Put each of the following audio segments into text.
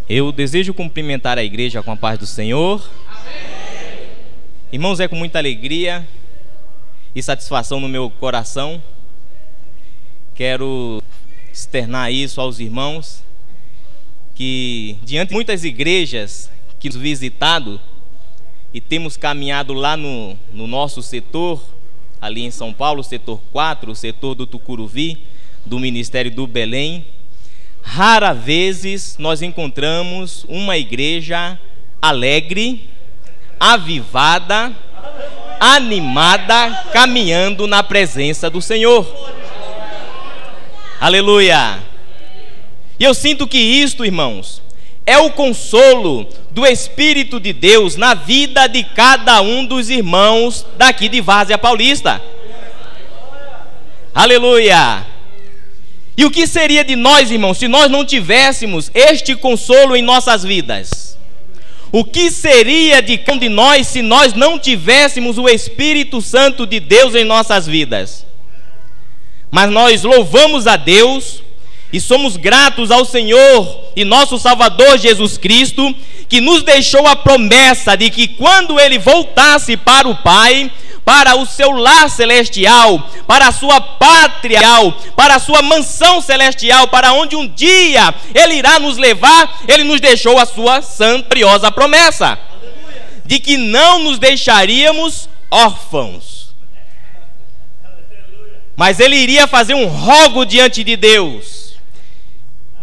Eu desejo cumprimentar a igreja com a paz do Senhor. Amém. Irmãos, é com muita alegria e satisfação no meu coração. Quero externar isso aos irmãos, que diante de muitas igrejas que temos visitado e temos caminhado lá no nosso setor, ali em São Paulo, setor 4, o setor do Tucuruvi, do Ministério do Belém, rara vezes nós encontramos uma igreja alegre, avivada, animada, caminhando na presença do Senhor. Aleluia! E eu sinto que isto, irmãos, é o consolo do Espírito de Deus na vida de cada um dos irmãos daqui de Várzea Paulista. Aleluia! E o que seria de nós, irmãos, se nós não tivéssemos este consolo em nossas vidas? O que seria de cada um de nós se nós não tivéssemos o Espírito Santo de Deus em nossas vidas? Mas nós louvamos a Deus e somos gratos ao Senhor e nosso Salvador Jesus Cristo, que nos deixou a promessa de que quando Ele voltasse para o Pai, para o seu lar celestial, para a sua pátria, para a sua mansão celestial, para onde um dia Ele irá nos levar, Ele nos deixou a sua santa e gloriosa promessa de que não nos deixaríamos órfãos, mas Ele iria fazer um rogo diante de Deus.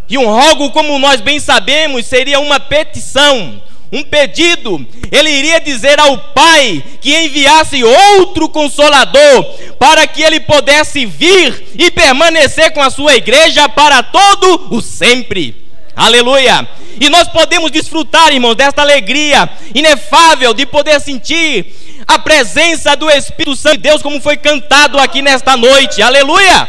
E um rogo, como nós bem sabemos, seria uma petição, um pedido. Ele iria dizer ao Pai que enviasse outro Consolador, para que Ele pudesse vir e permanecer com a sua igreja para todo o sempre. Aleluia! E nós podemos desfrutar, irmãos, desta alegria inefável de poder sentir a presença do Espírito Santo de Deus, como foi cantado aqui nesta noite. Aleluia!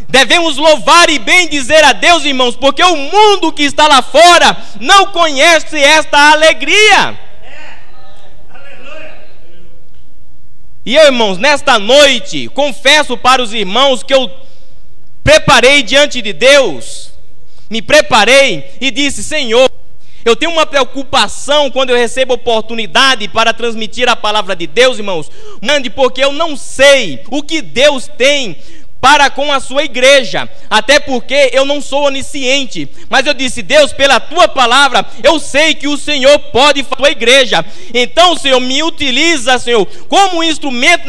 Devemos louvar e bem dizer a Deus, irmãos, porque o mundo que está lá fora não conhece esta alegria. E eu, irmãos, nesta noite, confesso para os irmãos que eu preparei diante de Deus, me preparei e disse: Senhor, eu tenho uma preocupação quando eu recebo oportunidade para transmitir a palavra de Deus, irmãos, porque eu não sei o que Deus tem para com a sua igreja, até porque eu não sou onisciente, mas eu disse: Deus, pela tua palavra, eu sei que o Senhor pode fazer a tua igreja, então, Senhor, me utiliza, Senhor, como um instrumento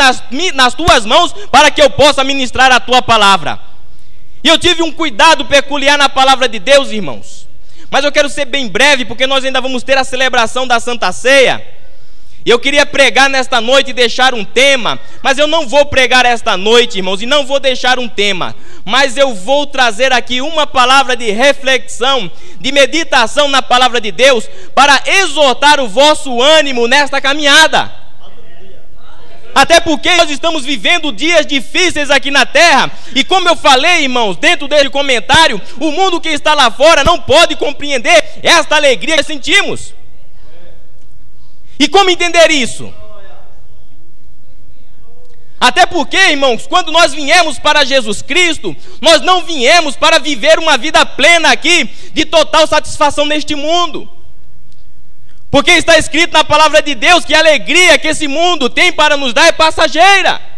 nas tuas mãos, para que eu possa ministrar a tua palavra. E eu tive um cuidado peculiar na palavra de Deus, irmãos, mas eu quero ser bem breve, porque nós ainda vamos ter a celebração da Santa Ceia. E eu queria pregar nesta noite e deixar um tema, mas eu não vou pregar esta noite, irmãos, e não vou deixar um tema, mas eu vou trazer aqui uma palavra de reflexão, de meditação na palavra de Deus, para exortar o vosso ânimo nesta caminhada. Até porque nós estamos vivendo dias difíceis aqui na terra, e como eu falei, irmãos, dentro desse comentário, o mundo que está lá fora não pode compreender esta alegria que sentimos. E como entender isso? Até porque, irmãos, quando nós viemos para Jesus Cristo, nós não viemos para viver uma vida plena aqui, de total satisfação neste mundo. Porque está escrito na palavra de Deus que a alegria que esse mundo tem para nos dar é passageira.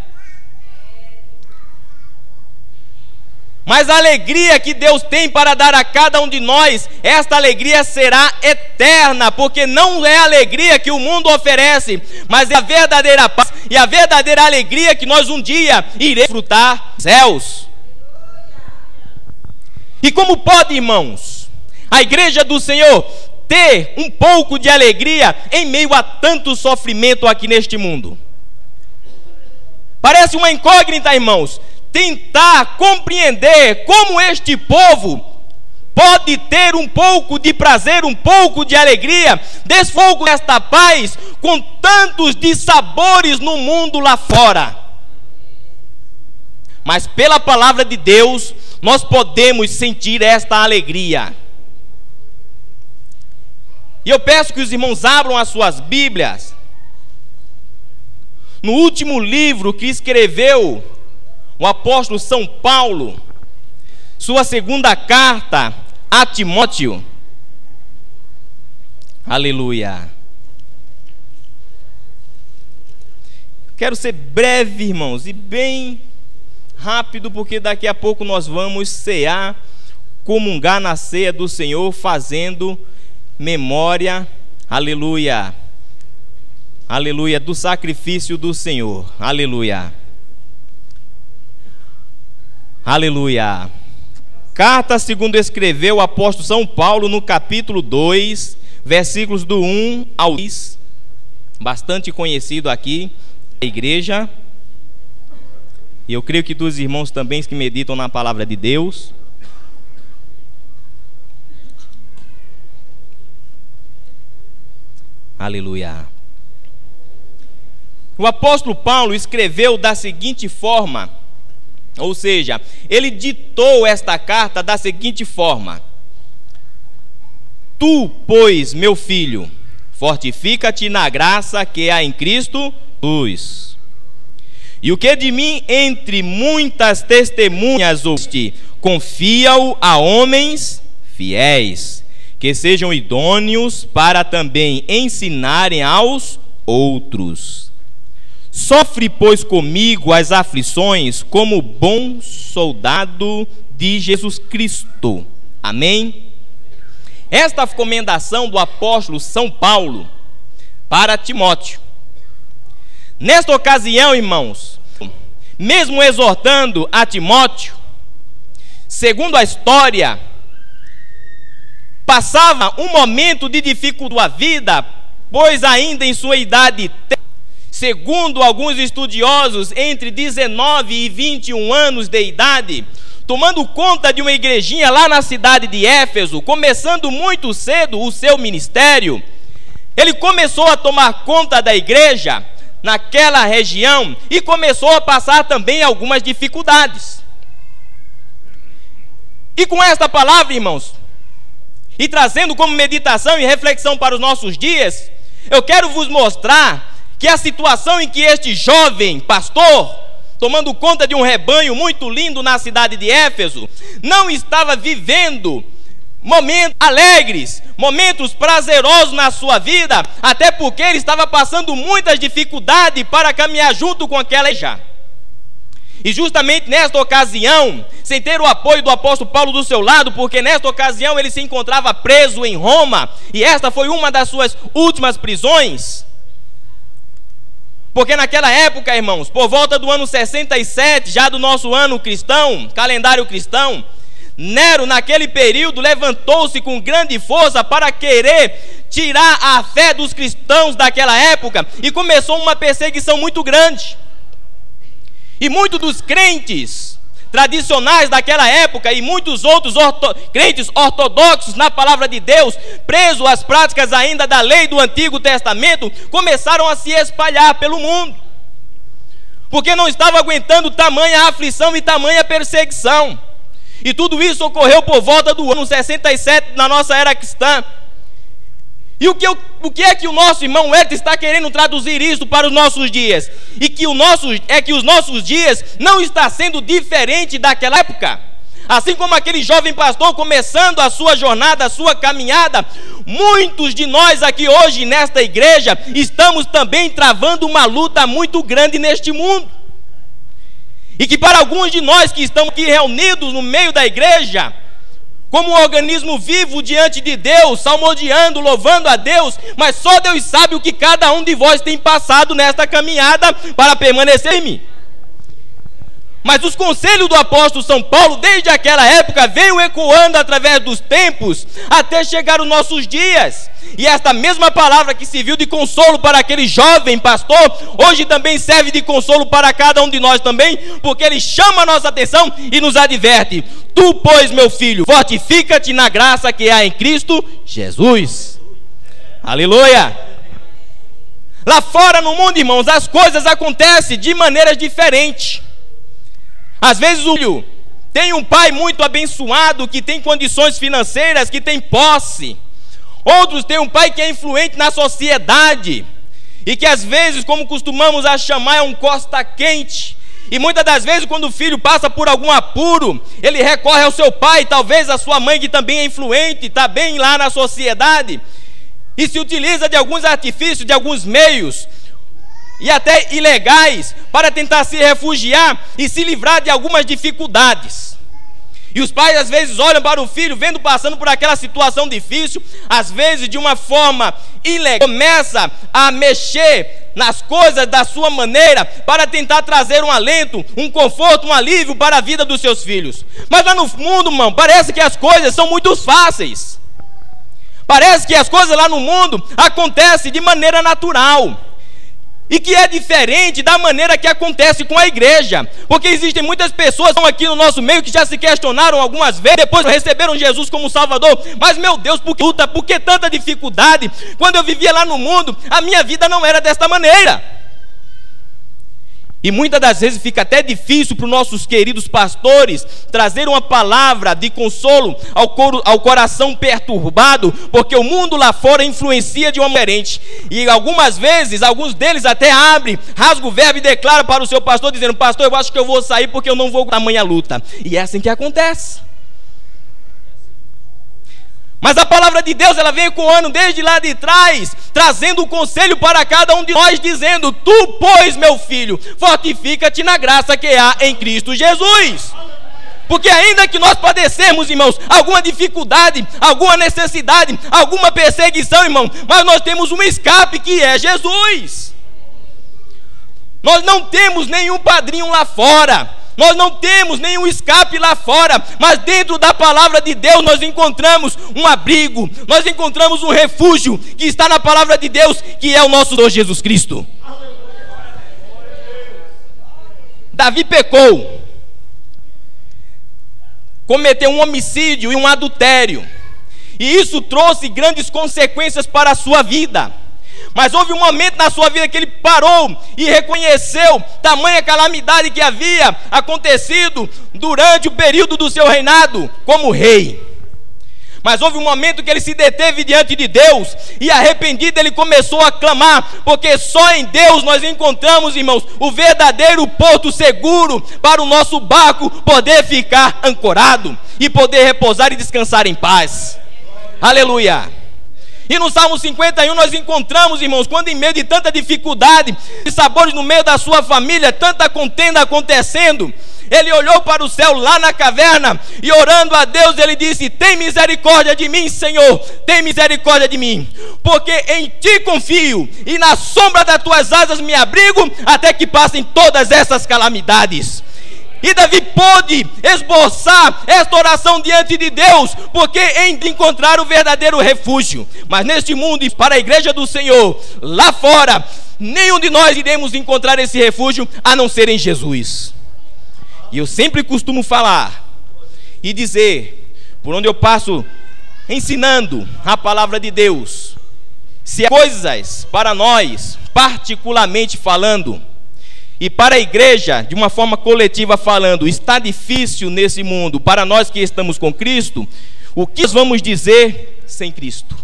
Mas a alegria que Deus tem para dar a cada um de nós, esta alegria será eterna, porque não é a alegria que o mundo oferece, mas é a verdadeira paz e a verdadeira alegria que nós um dia iremos desfrutar nos céus. E como pode, irmãos, a igreja do Senhor ter um pouco de alegria em meio a tanto sofrimento aqui neste mundo? Parece uma incógnita, irmãos, tentar compreender como este povo pode ter um pouco de prazer, um pouco de alegria, desfogo desta paz, com tantos dissabores no mundo lá fora. Mas pela palavra de Deus, nós podemos sentir esta alegria. E eu peço que os irmãos abram as suas Bíblias no último livro que escreveu o apóstolo São Paulo, sua segunda carta a Timóteo, Aleluia. Quero ser breve, irmãos, e bem rápido, porque daqui a pouco nós vamos cear, comungar na ceia do Senhor, fazendo memória, aleluia, aleluia, do sacrifício do Senhor, aleluia, aleluia. Carta segundo escreveu o apóstolo São Paulo, no capítulo 2, versículos do 1 ao 10, bastante conhecido aqui na igreja, e eu creio que dos irmãos também que meditam na palavra de Deus. Aleluia. O apóstolo Paulo escreveu da seguinte forma, ou seja, ele ditou esta carta da seguinte forma: Tu, pois, meu filho, fortifica-te na graça que há em Cristo Jesus. E o que de mim entre muitas testemunhas ouviste, confia-o a homens fiéis, que sejam idôneos para também ensinarem aos outros. Sofre, pois, comigo as aflições como bom soldado de Jesus Cristo. Amém? Esta recomendação do apóstolo São Paulo para Timóteo. Nesta ocasião, irmãos, mesmo exortando a Timóteo, segundo a história, passava um momento de dificuldade da vida, pois ainda em sua idade, segundo alguns estudiosos, entre 19 e 21 anos de idade, tomando conta de uma igrejinha lá na cidade de Éfeso, começando muito cedo o seu ministério. Ele começou a tomar conta da igreja naquela região e começou a passar também algumas dificuldades. E com esta palavra, irmãos, e trazendo como meditação e reflexão para os nossos dias, eu quero vos mostrar que a situação em que este jovem pastor, tomando conta de um rebanho muito lindo na cidade de Éfeso, não estava vivendo momentos alegres, momentos prazerosos na sua vida, até porque ele estava passando muitas dificuldades para caminhar junto com aquela igreja. E justamente nesta ocasião, sem ter o apoio do apóstolo Paulo do seu lado, porque nesta ocasião ele se encontrava preso em Roma, e esta foi uma das suas últimas prisões. Porque naquela época, irmãos, por volta do ano 67, já do nosso ano cristão, calendário cristão, Nero, naquele período, levantou-se com grande força para querer tirar a fé dos cristãos daquela época, e começou uma perseguição muito grande. E muitos dos crentes tradicionais daquela época e muitos outros crentes ortodoxos na palavra de Deus, presos às práticas ainda da lei do Antigo Testamento, começaram a se espalhar pelo mundo, porque não estavam aguentando tamanha aflição e tamanha perseguição. E tudo isso ocorreu por volta do ano 67 na nossa era cristã. E o que é que o nosso irmão Edson está querendo traduzir isso para os nossos dias? E que os nossos dias não está sendo diferente daquela época. Assim como aquele jovem pastor começando a sua jornada, a sua caminhada, muitos de nós aqui hoje nesta igreja estamos também travando uma luta muito grande neste mundo. E que para alguns de nós que estamos aqui reunidos no meio da igreja, como um organismo vivo diante de Deus, salmodiando, louvando a Deus, mas só Deus sabe o que cada um de vós tem passado nesta caminhada para permanecer em mim. Mas os conselhos do apóstolo São Paulo, desde aquela época, veio ecoando através dos tempos, até chegar os nossos dias. E esta mesma palavra que serviu de consolo para aquele jovem pastor, hoje também serve de consolo para cada um de nós também, porque ele chama a nossa atenção e nos adverte: Tu, pois, meu filho, fortifica-te na graça que há em Cristo Jesus. Aleluia! Lá fora no mundo, irmãos, as coisas acontecem de maneiras diferentes. Às vezes o filho tem um pai muito abençoado, que tem condições financeiras, que tem posse. Outros têm um pai que é influente na sociedade, e que às vezes, como costumamos a chamar, é um costa quente. E muitas das vezes, quando o filho passa por algum apuro, ele recorre ao seu pai, talvez à sua mãe, que também é influente, está bem lá na sociedade. e se utiliza de alguns artifícios, de alguns meios, e até ilegais, para tentar se refugiar e se livrar de algumas dificuldades. E os pais às vezes olham para o filho, vendo passando por aquela situação difícil, às vezes de uma forma ilegal, começa a mexer nas coisas da sua maneira, para tentar trazer um alento, um conforto, um alívio para a vida dos seus filhos. Mas lá no mundo, irmão, parece que as coisas são muito fáceis. Parece que as coisas lá no mundo acontecem de maneira natural, e que é diferente da maneira que acontece com a igreja. Porque existem muitas pessoas que estão aqui no nosso meio que já se questionaram algumas vezes, depois receberam Jesus como Salvador: mas meu Deus, por que luta, por que tanta dificuldade? Quando eu vivia lá no mundo, a minha vida não era desta maneira. E muitas das vezes fica até difícil para os nossos queridos pastores trazer uma palavra de consolo ao coração perturbado, porque o mundo lá fora influencia de uma maneira diferente. E algumas vezes, alguns deles até abrem, rasgam o verbo e declaram para o seu pastor, dizendo: pastor, eu acho que eu vou sair porque eu não vou com a tamanha luta. E é assim que acontece. Mas a palavra de Deus, ela vem ecoando desde lá de trás, trazendo um conselho para cada um de nós, dizendo: tu, pois, meu filho, fortifica-te na graça que há em Cristo Jesus. Porque ainda que nós padecemos, irmãos, alguma dificuldade, alguma necessidade, alguma perseguição, irmão, mas nós temos um escape, que é Jesus. Nós não temos nenhum padrinho lá fora, nós não temos nenhum escape lá fora, mas dentro da palavra de Deus nós encontramos um abrigo, nós encontramos um refúgio, que está na palavra de Deus, que é o nosso Senhor Jesus Cristo. Davi pecou, cometeu um homicídio e um adultério, e isso trouxe grandes consequências para a sua vida. Mas houve um momento na sua vida que ele parou e reconheceu tamanha calamidade que havia acontecido durante o período do seu reinado como rei. Mas houve um momento que ele se deteve diante de Deus, e arrependido ele começou a clamar, porque só em Deus nós encontramos, irmãos, o verdadeiro porto seguro para o nosso barco poder ficar ancorado e poder repousar e descansar em paz. Aleluia! E no Salmo 51 nós encontramos, irmãos, quando em meio de tanta dificuldade e sabores no meio da sua família, tanta contenda acontecendo, ele olhou para o céu lá na caverna e, orando a Deus, ele disse: tem misericórdia de mim, Senhor, tem misericórdia de mim, porque em ti confio e na sombra das tuas asas me abrigo até que passem todas essas calamidades. E Davi pôde esboçar esta oração diante de Deus, porque em encontrar o verdadeiro refúgio. Mas neste mundo, e para a igreja do Senhor, lá fora, nenhum de nós iremos encontrar esse refúgio a não ser em Jesus. E eu sempre costumo falar e dizer, por onde eu passo ensinando a palavra de Deus, se há coisas para nós, particularmente falando, e para a igreja, de uma forma coletiva falando, está difícil nesse mundo, para nós que estamos com Cristo, o que nós vamos dizer sem Cristo?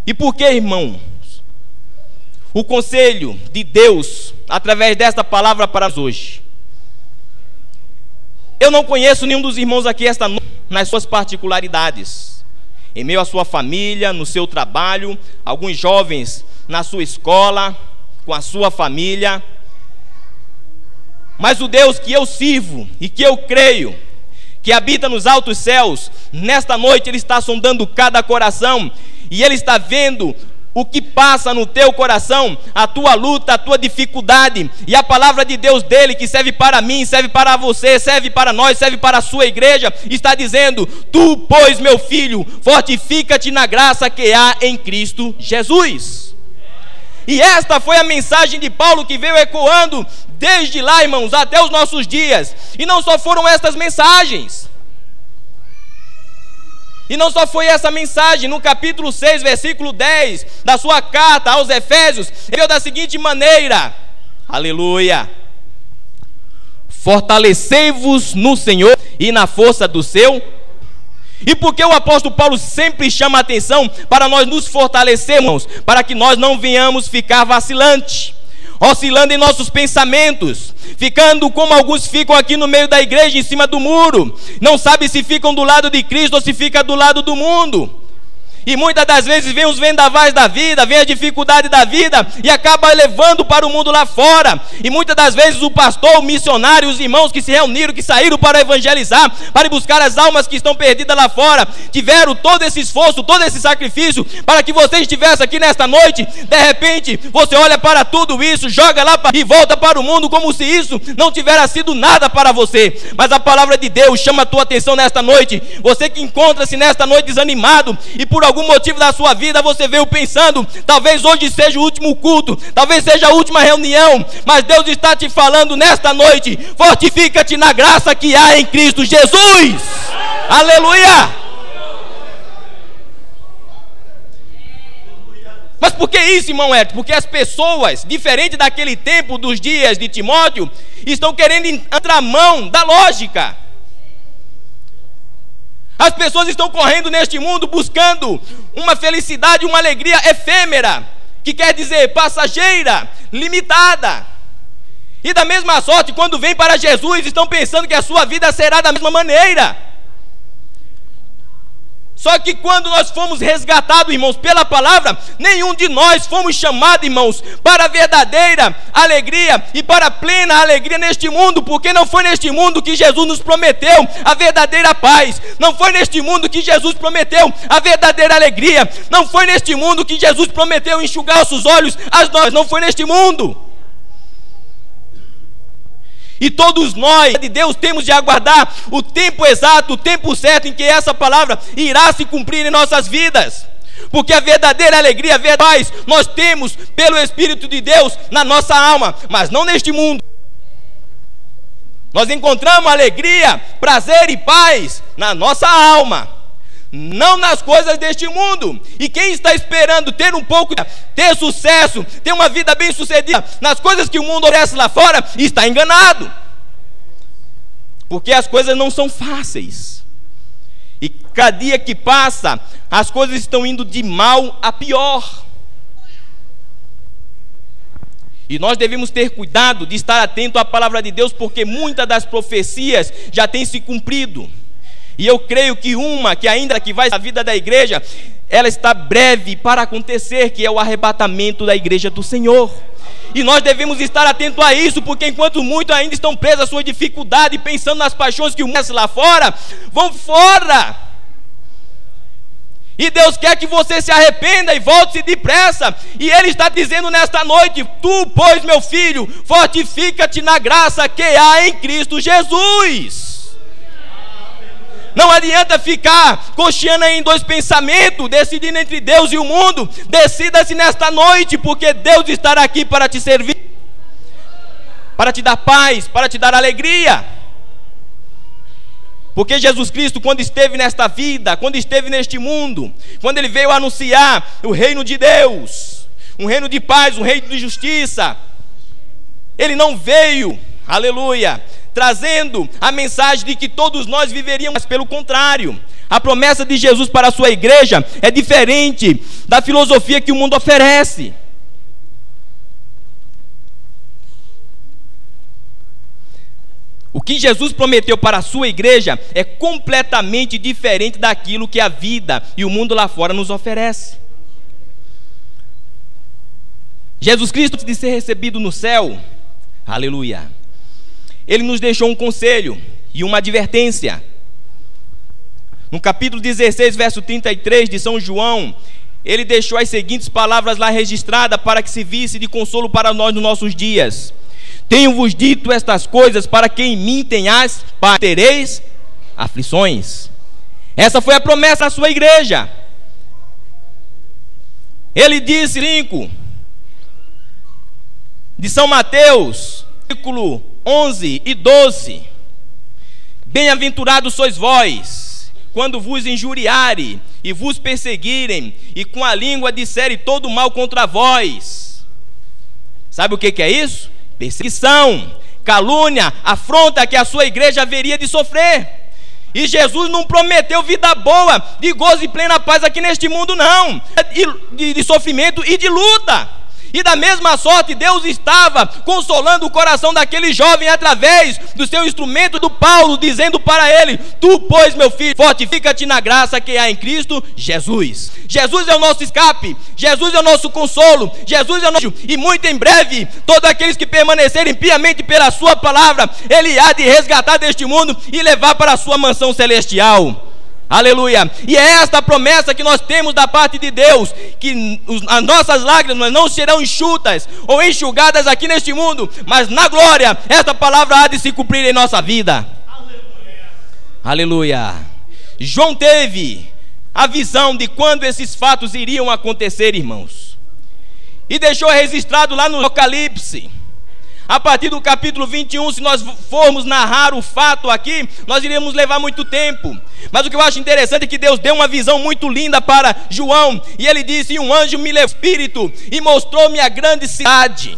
E por que, irmãos, o conselho de Deus, através desta palavra para nós hoje? Eu não conheço nenhum dos irmãos aqui esta noite, nas suas particularidades, em meio à sua família, no seu trabalho, alguns jovens na sua escola, com a sua família. Mas o Deus que eu sirvo e que eu creio, que habita nos altos céus, nesta noite Ele está sondando cada coração, e Ele está vendo o que passa no teu coração, a tua luta, a tua dificuldade. E a palavra de Deus dele, que serve para mim, serve para você, serve para nós, serve para a sua igreja, está dizendo: tu, pois, meu filho, fortifica-te na graça que há em Cristo Jesus. E esta foi a mensagem de Paulo, que veio ecoando desde lá, irmãos, até os nossos dias. E não só foram estas mensagens. E não só foi essa mensagem. No capítulo 6, versículo 10 da sua carta aos Efésios, ele veio da seguinte maneira: aleluia, fortalecei-vos no Senhor e na força do seu. E porque o apóstolo Paulo sempre chama a atenção para nós nos fortalecermos, para que nós não venhamos ficar vacilantes. oscilando em nossos pensamentos, ficando como alguns ficam aqui no meio da igreja, em cima do muro, não sabe se ficam do lado de Cristo ou se fica do lado do mundo. E muitas das vezes vem os vendavais da vida, vem a dificuldade da vida e acaba levando para o mundo lá fora. E muitas das vezes o pastor, o missionário, os irmãos que se reuniram, que saíram para evangelizar, para buscar as almas que estão perdidas lá fora, tiveram todo esse esforço, todo esse sacrifício para que você estivesse aqui nesta noite. De repente você olha para tudo isso, joga lá e volta para o mundo como se isso não tivesse sido nada para você. Mas a palavra de Deus chama a tua atenção nesta noite. Você que encontra-se nesta noite desanimado e por algum motivo da sua vida você veio pensando, talvez hoje seja o último culto, talvez seja a última reunião, mas Deus está te falando nesta noite: fortifica-te na graça que há em Cristo Jesus. Aleluia! Mas por que isso, irmão Hélio? Porque as pessoas, diferente daquele tempo dos dias de Timóteo, estão querendo entrar mão da lógica. As pessoas estão correndo neste mundo buscando uma felicidade, uma alegria efêmera, que quer dizer passageira, limitada. E da mesma sorte, quando vêm para Jesus, estão pensando que a sua vida será da mesma maneira. Só que quando nós fomos resgatados, irmãos, pela palavra, nenhum de nós fomos chamados, irmãos, para a verdadeira alegria e para a plena alegria neste mundo, porque não foi neste mundo que Jesus nos prometeu a verdadeira paz, não foi neste mundo que Jesus prometeu a verdadeira alegria, não foi neste mundo que Jesus prometeu enxugar nossos olhos, não foi neste mundo. E todos nós, de Deus, temos de aguardar o tempo exato, o tempo certo em que essa palavra irá se cumprir em nossas vidas. Porque a verdadeira alegria, a verdade, nós temos pelo Espírito de Deus na nossa alma, mas não neste mundo. Nós encontramos alegria, prazer e paz na nossa alma, não nas coisas deste mundo. E quem está esperando ter um pouco, ter sucesso, ter uma vida bem sucedida nas coisas que o mundo oferece lá fora, está enganado. Porque as coisas não são fáceis. E cada dia que passa, as coisas estão indo de mal a pior. E nós devemos ter cuidado de estar atento à palavra de Deus, porque muitas das profecias já têm se cumprido. E eu creio que uma que ainda que vai na vida da igreja, ela está breve para acontecer, que é o arrebatamento da igreja do Senhor. E nós devemos estar atentos a isso, porque enquanto muitos ainda estão presos à sua dificuldade, pensando nas paixões que o mundo lá fora, vão fora. E Deus quer que você se arrependa e volte-se depressa. E Ele está dizendo nesta noite: tu, pois, meu filho, fortifica-te na graça que há em Cristo Jesus. Não adianta ficar cocheando em dois pensamentos, decidindo entre Deus e o mundo. Decida-se nesta noite, porque Deus estará aqui para te servir, para te dar paz, para te dar alegria. Porque Jesus Cristo, quando esteve nesta vida, quando esteve neste mundo, quando Ele veio anunciar o reino de Deus, um reino de paz, um reino de justiça, Ele não veio, aleluia, trazendo a mensagem de que todos nós viveríamos, mas pelo contrário, a promessa de Jesus para a sua igreja é diferente da filosofia que o mundo oferece. O que Jesus prometeu para a sua igreja é completamente diferente daquilo que a vida e o mundo lá fora nos oferece. Jesus Cristo, antes de ser recebido no céu, aleluia, Ele nos deixou um conselho e uma advertência. No capítulo 16, verso 33 de São João, Ele deixou as seguintes palavras lá registradas para que se visse de consolo para nós nos nossos dias: tenho-vos dito estas coisas para que em mim tereis aflições. Essa foi a promessa à sua igreja. Ele disse, 5 de São Mateus, versículo 11 e 12: bem-aventurados sois vós, quando vos injuriarem e vos perseguirem, e com a língua disserem todo mal contra vós. Sabe o que é isso? Perseguição, calúnia, afronta que a sua igreja haveria de sofrer. E Jesus não prometeu vida boa, de gozo e plena paz aqui neste mundo, não. De sofrimento e de luta. E da mesma sorte, Deus estava consolando o coração daquele jovem através do seu instrumento do Paulo, dizendo para ele: tu, pois, meu filho, fortifica-te na graça que há em Cristo Jesus. Jesus é o nosso escape, Jesus é o nosso consolo, Jesus é o nosso... E muito em breve, todos aqueles que permanecerem piamente pela sua palavra, Ele há de resgatar deste mundo e levar para a sua mansão celestial. Aleluia. E é esta promessa que nós temos da parte de Deus, que as nossas lágrimas não serão enxutas ou enxugadas aqui neste mundo, mas na glória esta palavra há de se cumprir em nossa vida. Aleluia. João teve a visão de quando esses fatos iriam acontecer, irmãos, e deixou registrado lá no Apocalipse. A partir do capítulo 21, se nós formos narrar o fato aqui, nós iríamos levar muito tempo. Mas o que eu acho interessante é que Deus deu uma visão muito linda para João. E ele disse: e um anjo me levou espírito e mostrou-me a grande cidade.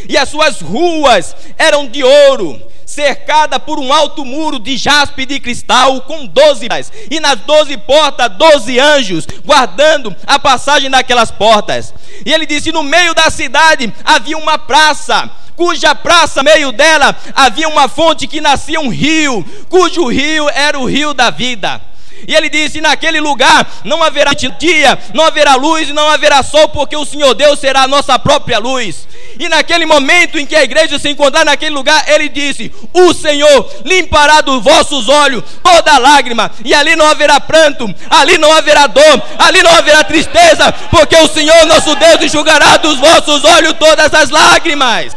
E as suas ruas eram de ouro, cercada por um alto muro de jaspe e de cristal, com 12 portas, e nas 12 portas 12 anjos, guardando a passagem daquelas portas. E ele disse: no meio da cidade havia uma praça, cuja praça, no meio dela, havia uma fonte que nascia um rio, cujo rio era o rio da vida. E ele disse: naquele lugar não haverá dia, não haverá luz e não haverá sol, porque o Senhor Deus será a nossa própria luz. E naquele momento em que a igreja se encontrar naquele lugar, ele disse: o Senhor limpará dos vossos olhos toda lágrima, e ali não haverá pranto, ali não haverá dor, ali não haverá tristeza, porque o Senhor nosso Deus enxugará dos vossos olhos todas as lágrimas.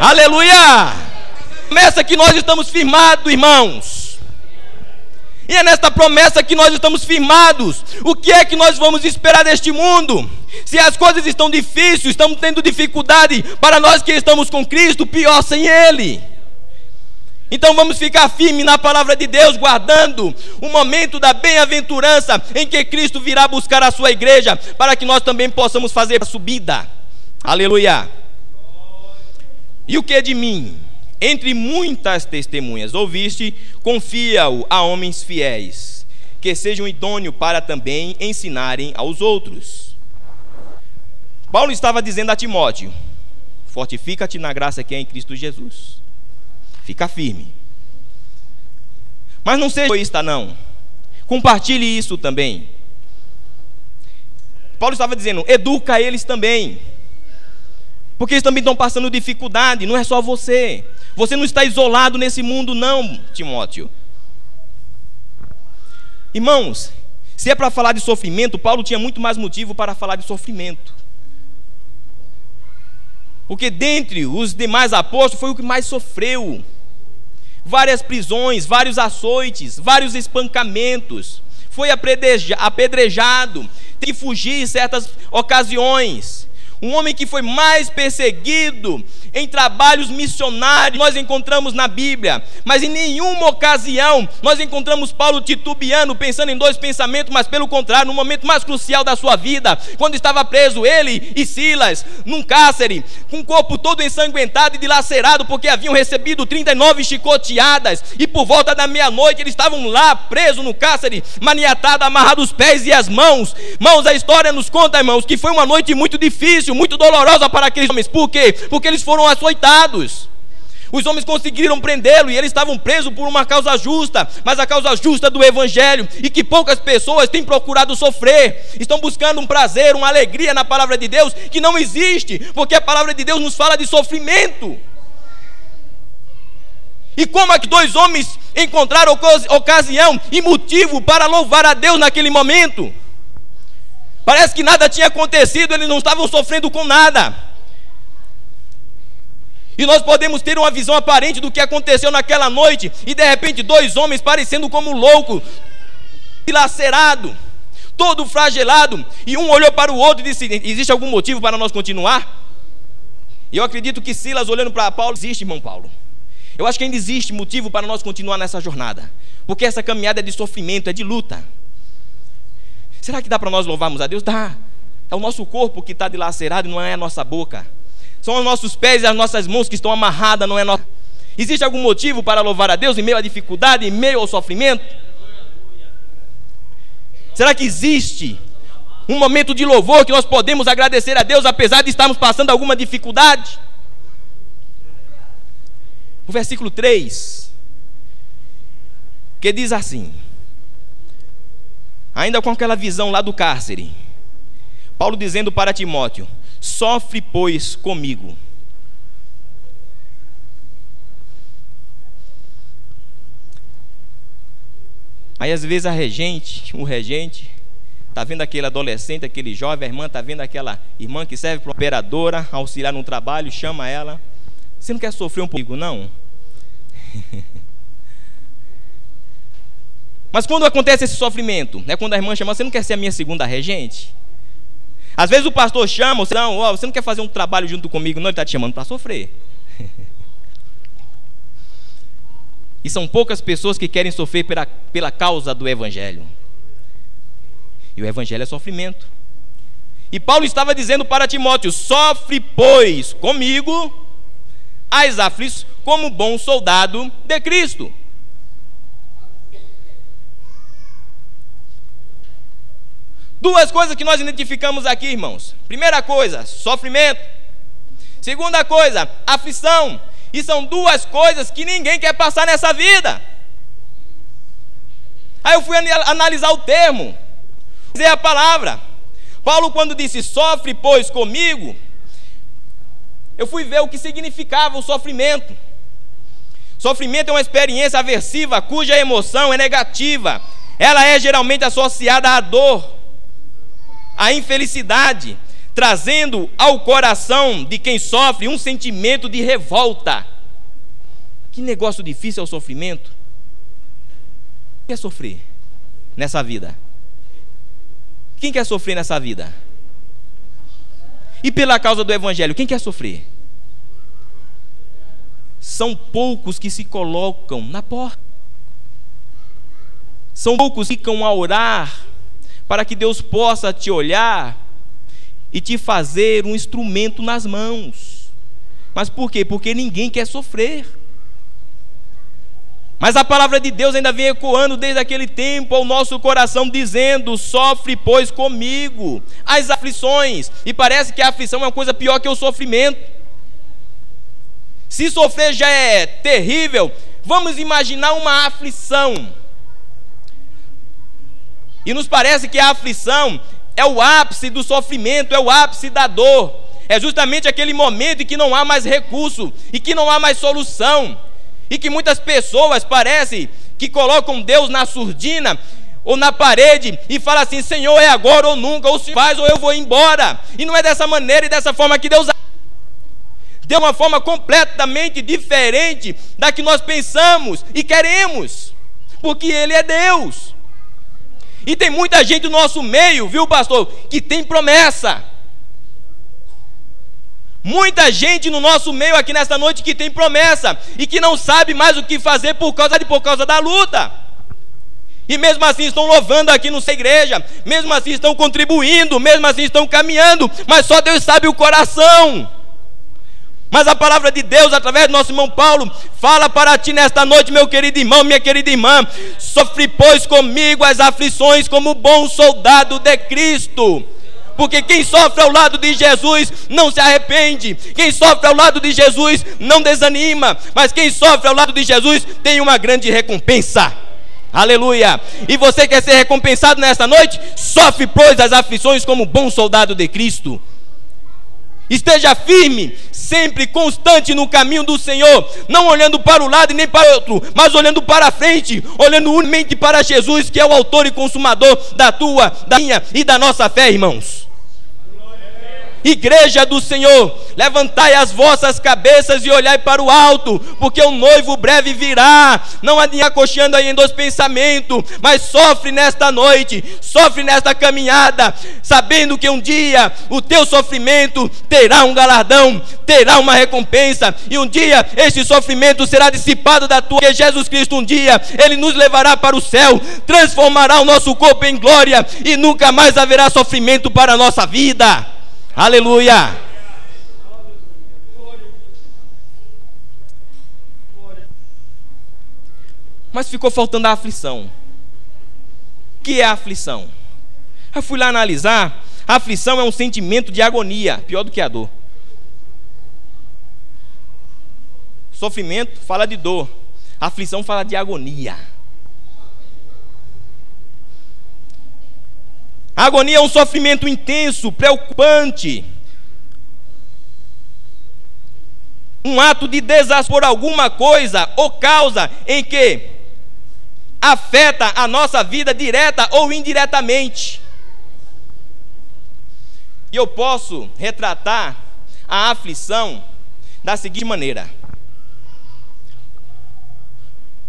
Aleluia! Promessa que nós estamos firmados, irmãos. E é nesta promessa que nós estamos firmados. O que é que nós vamos esperar deste mundo? Se as coisas estão difíceis, estamos tendo dificuldade, para nós que estamos com Cristo, pior sem Ele. Então vamos ficar firmes na palavra de Deus, guardando o momento da bem-aventurança em que Cristo virá buscar a sua igreja, para que nós também possamos fazer a subida. Aleluia! E o que de mim? Entre muitas testemunhas ouviste, confia-o a homens fiéis, que sejam idôneos para também ensinarem aos outros. Paulo estava dizendo a Timóteo: fortifica-te na graça que é em Cristo Jesus. Fica firme. Mas não seja egoísta, não. Compartilhe isso também. Paulo estava dizendo: educa eles também, porque eles também estão passando dificuldade. Não é só você. Você não está isolado nesse mundo, não, Timóteo. Irmãos, se é para falar de sofrimento, Paulo tinha muito mais motivo para falar de sofrimento. Porque dentre os demais apóstolos foi o que mais sofreu. Várias prisões, vários açoites, vários espancamentos. Foi apedrejado, teve que fugir em certas ocasiões. Um homem que foi mais perseguido em trabalhos missionários nós encontramos na Bíblia, mas em nenhuma ocasião nós encontramos Paulo titubeando, pensando em dois pensamentos, mas pelo contrário, no momento mais crucial da sua vida, quando estava preso ele e Silas num cárcere, com o corpo todo ensanguentado e dilacerado, porque haviam recebido 39 chicoteadas, e por volta da meia-noite eles estavam lá presos no cárcere, maniatados, amarrados os pés e as mãos. Irmãos, a história nos conta, irmãos, que foi uma noite muito difícil, muito dolorosa para aqueles homens. Por quê? Porque eles foram açoitados. Os homens conseguiram prendê-lo e eles estavam presos por uma causa justa, mas a causa justa do evangelho, e que poucas pessoas têm procurado sofrer. Estão buscando um prazer, uma alegria na palavra de Deus que não existe, porque a palavra de Deus nos fala de sofrimento. E como é que dois homens encontraram ocasião e motivo para louvar a Deus naquele momento? Parece que nada tinha acontecido, eles não estavam sofrendo com nada. E nós podemos ter uma visão aparente do que aconteceu naquela noite, e de repente dois homens parecendo como loucos, dilacerado, todo flagelado, e um olhou para o outro e disse: existe algum motivo para nós continuar? E eu acredito que Silas, olhando para Paulo: existe, irmão Paulo. Eu acho que ainda existe motivo para nós continuar nessa jornada, porque essa caminhada é de sofrimento, é de luta. Será que dá para nós louvarmos a Deus? Dá. É o nosso corpo que está dilacerado e não é a nossa boca. São os nossos pés e as nossas mãos que estão amarradas, não é nossa. Existe algum motivo para louvar a Deus em meio à dificuldade, em meio ao sofrimento? Será que existe Um momento de louvor que nós podemos agradecer a Deus, apesar de estarmos passando alguma dificuldade. O versículo 3, que diz assim, ainda com aquela visão lá do cárcere, Paulo dizendo para Timóteo: sofre, pois, comigo. Aí às vezes o regente, está vendo aquele adolescente, aquele jovem, a irmã está vendo aquela irmã que serve para operadora, auxiliar no trabalho, chama ela: você não quer sofrer um pouco, não? Mas quando acontece esse sofrimento, é quando a irmã chama: você não quer ser a minha segunda regente? Às vezes o pastor chama, você não quer fazer um trabalho junto comigo? Não, ele está te chamando para sofrer. E são poucas pessoas que querem sofrer pela causa do Evangelho. E o Evangelho é sofrimento. E Paulo estava dizendo para Timóteo: sofre, pois, comigo as aflições, como bom soldado de Cristo. Duas coisas que nós identificamos aqui, irmãos. Primeira coisa, sofrimento. Segunda coisa, aflição. E são duas coisas que ninguém quer passar nessa vida. Aí eu fui analisar o termo, dizer a palavra. Paulo, quando disse sofre, pois, comigo, eu fui ver o que significava o sofrimento. Sofrimento é uma experiência aversiva cuja emoção é negativa. Ela é geralmente associada à dor, à infelicidade, trazendo ao coração de quem sofre um sentimento de revolta. Que negócio difícil é o sofrimento. Quem quer sofrer nessa vida? Quem quer sofrer nessa vida? E pela causa do Evangelho, quem quer sofrer? São poucos que se colocam na porta. São poucos que ficam a orar para que Deus possa te olhar e te fazer um instrumento nas mãos. Mas por quê? Porque ninguém quer sofrer. Mas a palavra de Deus ainda vem ecoando desde aquele tempo ao nosso coração, dizendo: sofre, pois, comigo as aflições. E parece que a aflição é uma coisa pior que o sofrimento. Se sofrer já é terrível, vamos imaginar uma aflição. E nos parece que a aflição é o ápice do sofrimento, é o ápice da dor. É justamente aquele momento em que não há mais recurso e que não há mais solução. E que muitas pessoas parece que colocam Deus na surdina ou na parede e falam assim: Senhor, é agora ou nunca, ou se faz ou eu vou embora. E não é dessa maneira e dessa forma que Deus age. De uma forma completamente diferente da que nós pensamos e queremos, porque Ele é Deus. E tem muita gente no nosso meio, viu, pastor, que tem promessa. Muita gente no nosso meio aqui nesta noite que tem promessa e que não sabe mais o que fazer por causa da luta. E mesmo assim estão louvando aqui na igreja, mesmo assim estão contribuindo, mesmo assim estão caminhando, mas só Deus sabe o coração. Mas a palavra de Deus, através do nosso irmão Paulo, fala para ti nesta noite, meu querido irmão, minha querida irmã: sofre, pois, comigo as aflições como bom soldado de Cristo. Porque quem sofre ao lado de Jesus não se arrepende. Quem sofre ao lado de Jesus não desanima. Mas quem sofre ao lado de Jesus tem uma grande recompensa. Aleluia! E você quer ser recompensado nesta noite? Sofre, pois, as aflições como bom soldado de Cristo. Esteja firme, sempre constante no caminho do Senhor, não olhando para o lado e nem para o outro, mas olhando para a frente, olhando unicamente para Jesus, que é o autor e consumador da tua, da minha e da nossa fé, irmãos. Igreja do Senhor, levantai as vossas cabeças e olhai para o alto, porque o noivo breve virá. Não acocheando aí em dois pensamentos, mas sofre nesta noite, sofre nesta caminhada, sabendo que um dia o teu sofrimento terá um galardão, terá uma recompensa, e um dia este sofrimento será dissipado da tua, porque Jesus Cristo um dia, Ele nos levará para o céu, transformará o nosso corpo em glória, e nunca mais haverá sofrimento para a nossa vida. Aleluia! Mas ficou faltando a aflição. O que é a aflição? Eu fui lá analisar. A aflição é um sentimento de agonia, pior do que a dor. Sofrimento fala de dor. A aflição fala de agonia. A agonia é um sofrimento intenso, preocupante. Um ato de desastre por alguma coisa ou causa em que afeta a nossa vida direta ou indiretamente. E eu posso retratar a aflição da seguinte maneira: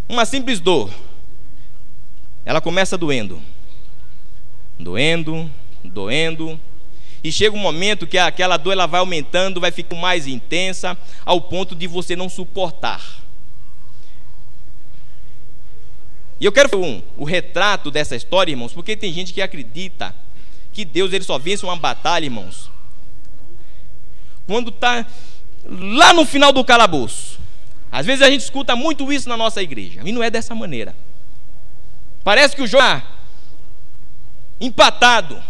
uma simples dor, ela começa doendo, e chega um momento que aquela dor ela vai aumentando, vai ficando mais intensa, ao ponto de você não suportar. E eu quero o retrato dessa história, irmãos, porque tem gente que acredita que Deus ele só vence uma batalha, irmãos, quando está lá no final do calabouço. Às vezes a gente escuta muito isso na nossa igreja, e não é dessa maneira. Parece que o jogo está empatado,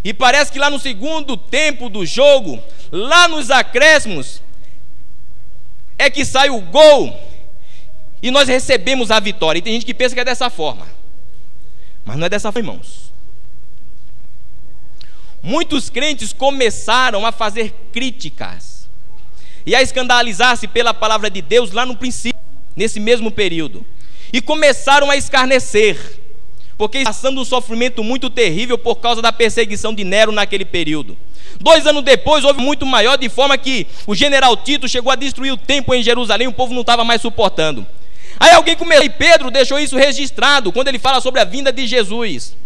e parece que lá no segundo tempo do jogo, lá nos acréscimos, é que sai o gol, e nós recebemos a vitória. E tem gente que pensa que é dessa forma, mas não é dessa forma, irmãos. Muitos crentes começaram a fazer críticas e a escandalizar-se pela palavra de Deus lá no princípio, nesse mesmo período, e começaram a escarnecer, porque passando um sofrimento muito terrível por causa da perseguição de Nero naquele período. 2 anos depois houve muito maior, de forma que o general Tito chegou a destruir o templo em Jerusalém, o povo não estava mais suportando. Aí alguém começou, e Pedro deixou isso registrado quando ele fala sobre a vinda de Jesus.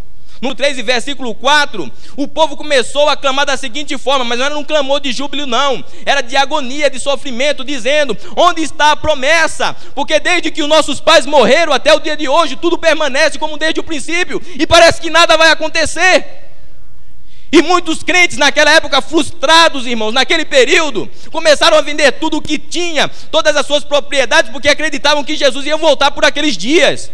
No 3 e versículo 4, o povo começou a clamar da seguinte forma, mas não era um clamor de júbilo não, era de agonia, de sofrimento, dizendo: onde está a promessa? Porque desde que os nossos pais morreram até o dia de hoje, tudo permanece como desde o princípio, e parece que nada vai acontecer. E muitos crentes naquela época, frustrados, irmãos, naquele período, começaram a vender tudo o que tinha, todas as suas propriedades, porque acreditavam que Jesus ia voltar por aqueles dias.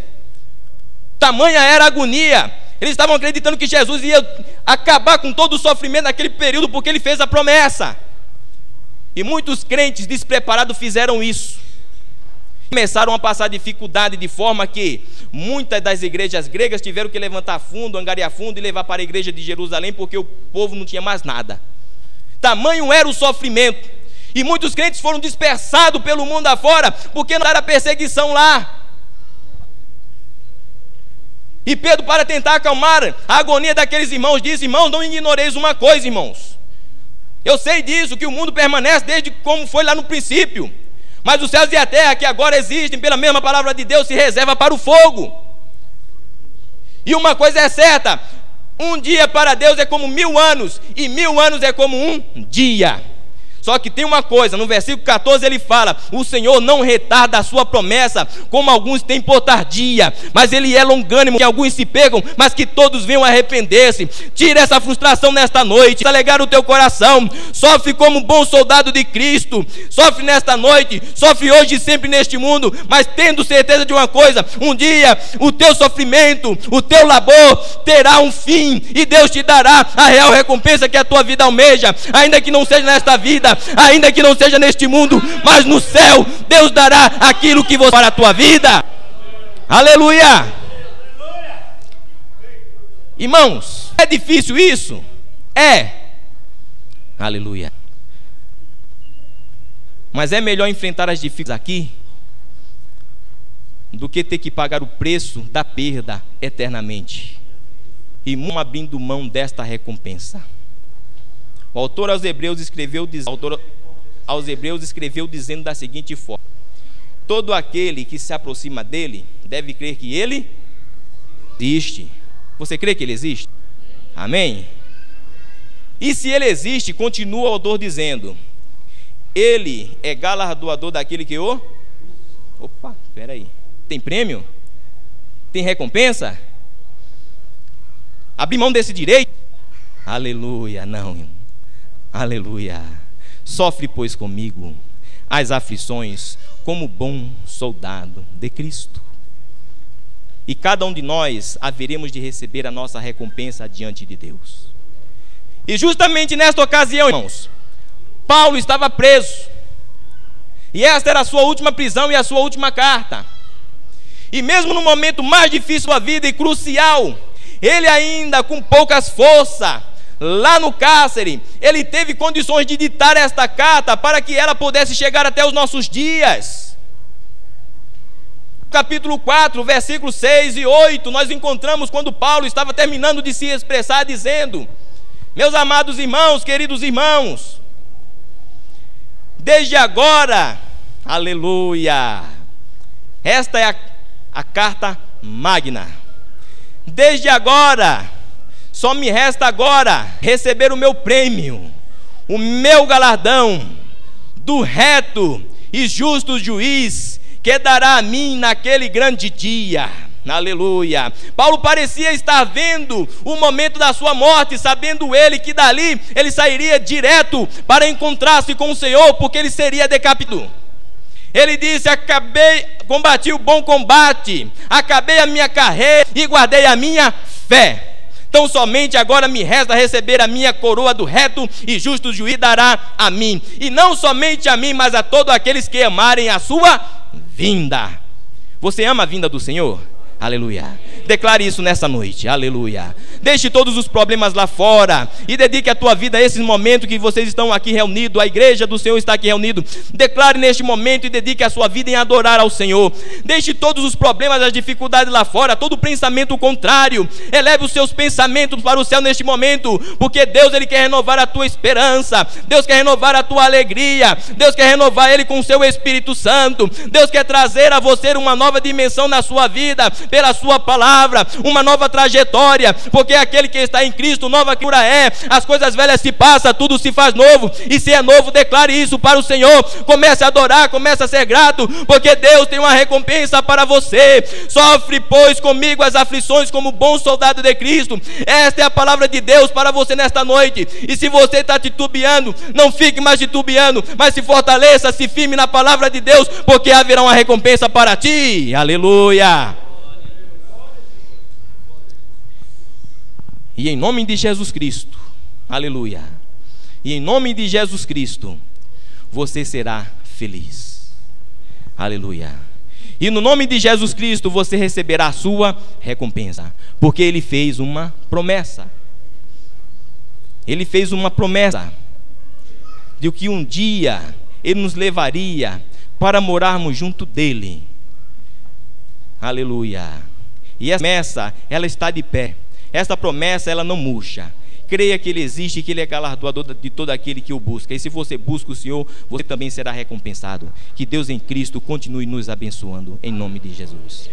Tamanha era a agonia. Eles estavam acreditando que Jesus ia acabar com todo o sofrimento naquele período, porque ele fez a promessa. E muitos crentes despreparados fizeram isso. Começaram a passar dificuldade, de forma que muitas das igrejas gregas tiveram que levantar fundo, angariar fundo e levar para a igreja de Jerusalém, porque o povo não tinha mais nada. Tamanho era o sofrimento. E muitos crentes foram dispersados pelo mundo afora, porque não era perseguição lá. E Pedro, para tentar acalmar a agonia daqueles irmãos, disse: irmãos, não ignoreis uma coisa, irmãos. Eu sei disso, que o mundo permanece desde como foi lá no princípio. Mas os céus e a terra, que agora existem pela mesma palavra de Deus, se reserva para o fogo. E uma coisa é certa: um dia para Deus é como 1000 anos, e 1000 anos é como um dia. Só que tem uma coisa, no versículo 14 ele fala: o Senhor não retarda a sua promessa, como alguns têm por tardia, mas ele é longânimo, que alguns se pegam, mas que todos venham arrepender-se. Tira essa frustração nesta noite, alegrar o teu coração. Sofre como um bom soldado de Cristo, sofre nesta noite, sofre hoje e sempre neste mundo, mas tendo certeza de uma coisa: um dia o teu sofrimento, o teu labor terá um fim, e Deus te dará a real recompensa que a tua vida almeja, ainda que não seja nesta vida, ainda que não seja neste mundo, mas no céu Deus dará aquilo que você para a tua vida. Aleluia! Irmãos, é difícil isso? É. Aleluia. Mas é melhor enfrentar as dificuldades aqui do que ter que pagar o preço da perda eternamente, e abrindo mão desta recompensa. O autor aos Hebreus escreveu dizendo da seguinte forma: todo aquele que se aproxima dele deve crer que ele existe. Você crê que ele existe? Amém? E se ele existe, continua o autor dizendo: ele é galardoador daquele que o... Opa, espera aí. Tem prêmio? Tem recompensa? Abrir mão desse direito? Aleluia, não, irmão. Aleluia. Sofre, pois, comigo as aflições como bom soldado de Cristo. e cada um de nós haveremos de receber a nossa recompensa diante de Deus. E justamente nesta ocasião, irmãos, Paulo estava preso, e esta era a sua última prisão e a sua última carta. E mesmo no momento mais difícil da vida e crucial, ele ainda com poucas forças, lá no cárcere, ele teve condições de ditar esta carta para que ela pudesse chegar até os nossos dias. Capítulo 4, versículos 6 e 8, nós encontramos quando Paulo estava terminando de se expressar, dizendo: meus amados irmãos, queridos irmãos, desde agora, aleluia, esta é a carta magna. Desde agora, só me resta agora receber o meu prêmio, o meu galardão do reto e justo juiz, que dará a mim naquele grande dia. Aleluia. Paulo parecia estar vendo o momento da sua morte, sabendo ele que dali ele sairia direto para encontrar-se com o Senhor, porque ele seria decapitado. Ele disse: combati o bom combate, acabei a minha carreira e guardei a minha fé. Então somente agora me resta receber a minha coroa do reto e justo juiz dará a mim, e não somente a mim, mas a todos aqueles que amarem a sua vinda. Você ama a vinda do Senhor? Aleluia. Declare isso nessa noite. Aleluia. Deixe todos os problemas lá fora e dedique a tua vida a esses momentos que vocês estão aqui reunidos. A igreja do Senhor está aqui reunida. Declare neste momento e dedique a sua vida em adorar ao Senhor. Deixe todos os problemas, as dificuldades lá fora, todo pensamento contrário. Eleve os seus pensamentos para o céu neste momento, porque Deus, Ele quer renovar a tua esperança. Deus quer renovar a tua alegria. Deus quer renovar Ele com o seu Espírito Santo. Deus quer trazer a você uma nova dimensão na sua vida, pela sua palavra, uma nova trajetória, porque aquele que está em Cristo, nova criatura é. As coisas velhas se passam, tudo se faz novo, e se é novo, declare isso para o Senhor. Comece a adorar, comece a ser grato, porque Deus tem uma recompensa para você. Sofre, pois, comigo as aflições como bom soldado de Cristo. Esta é a palavra de Deus para você nesta noite. E se você está titubeando, não fique mais titubeando, mas se fortaleça, se firme na palavra de Deus, porque haverá uma recompensa para ti. Aleluia. E em nome de Jesus Cristo, aleluia, e em nome de Jesus Cristo, você será feliz, aleluia. E no nome de Jesus Cristo, você receberá a sua recompensa, porque Ele fez uma promessa. Ele fez uma promessa de que um dia Ele nos levaria para morarmos junto dEle, aleluia. E essa promessa, ela está de pé. Esta promessa, ela não murcha. Creia que Ele existe e que Ele é galardoador de todo aquele que o busca. E se você busca o Senhor, você também será recompensado. Que Deus em Cristo continue nos abençoando, em nome de Jesus.